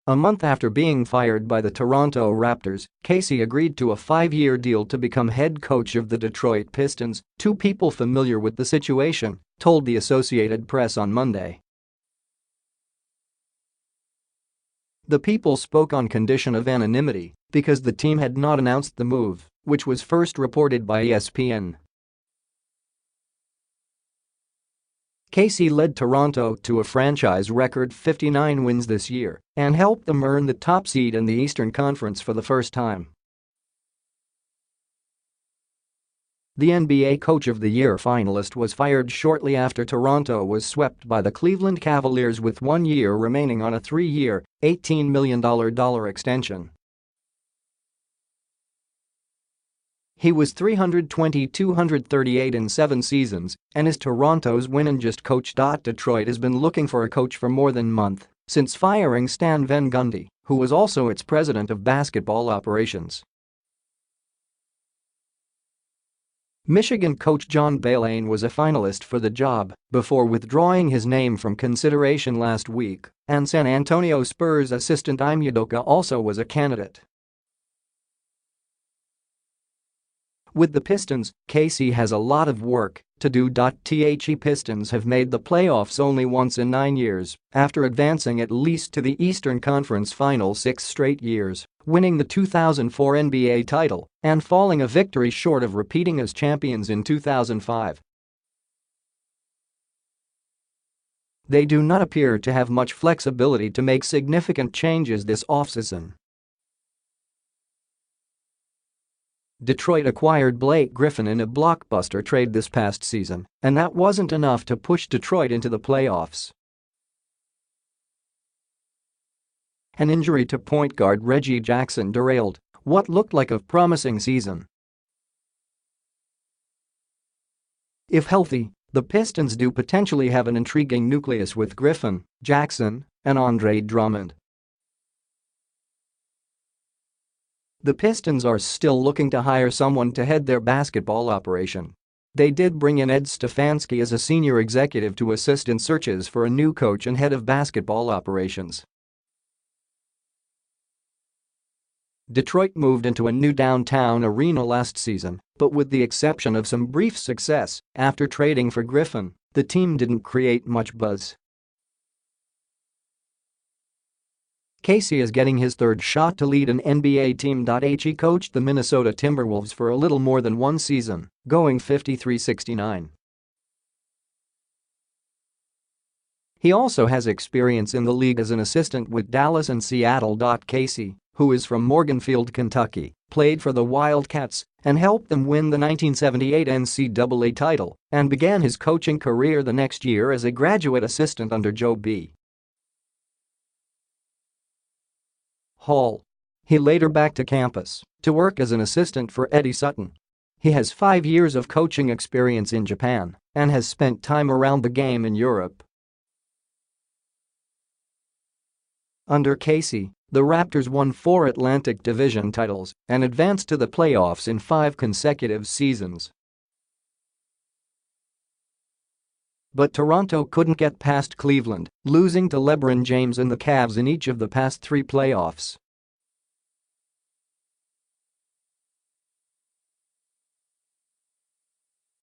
A month after being fired by the Toronto Raptors, Casey agreed to a 5-year deal to become head coach of the Detroit Pistons, two people familiar with the situation told the Associated Press on Monday. The people spoke on condition of anonymity because the team had not announced the move, which was first reported by ESPN. Casey led Toronto to a franchise record 59 wins this year and helped them earn the top seed in the Eastern Conference for the first time. The NBA Coach of the Year finalist was fired shortly after Toronto was swept by the Cleveland Cavaliers with 1 year remaining on a 3-year, $18 million extension. He was .320-238 in 7 seasons and is Toronto's winningest coach. Detroit has been looking for a coach for more than a month since firing Stan Van Gundy, who was also its president of basketball operations. Michigan coach John Beilein was a finalist for the job before withdrawing his name from consideration last week, and San Antonio Spurs assistant Ime Udoka also was a candidate. With the Pistons, Casey has a lot of work to do. The Pistons have made the playoffs only once in 9 years, after advancing at least to the Eastern Conference Final 6 straight years, winning the 2004 NBA title and falling a victory short of repeating as champions in 2005. They do not appear to have much flexibility to make significant changes this offseason. Detroit acquired Blake Griffin in a blockbuster trade this past season, and that wasn't enough to push Detroit into the playoffs. An injury to point guard Reggie Jackson derailed what looked like a promising season. If healthy, the Pistons do potentially have an intriguing nucleus with Griffin, Jackson, and Andre Drummond. The Pistons are still looking to hire someone to head their basketball operation. They did bring in Ed Stefanski as a senior executive to assist in searches for a new coach and head of basketball operations. Detroit moved into a new downtown arena last season, but with the exception of some brief success after trading for Griffin, the team didn't create much buzz. Casey is getting his third shot to lead an NBA team. He coached the Minnesota Timberwolves for a little more than 1 season, going 53-69. He also has experience in the league as an assistant with Dallas and Seattle. Casey, who is from Morganfield, Kentucky, played for the Wildcats and helped them win the 1978 NCAA title and began his coaching career the next year as a graduate assistant under Joe B. Hall. He later back to campus to work as an assistant for Eddie Sutton. He has 5 years of coaching experience in Japan and has spent time around the game in Europe. Under Casey, the Raptors won 4 Atlantic Division titles and advanced to the playoffs in 5 consecutive seasons. But Toronto couldn't get past Cleveland, losing to LeBron James and the Cavs in each of the past 3 playoffs.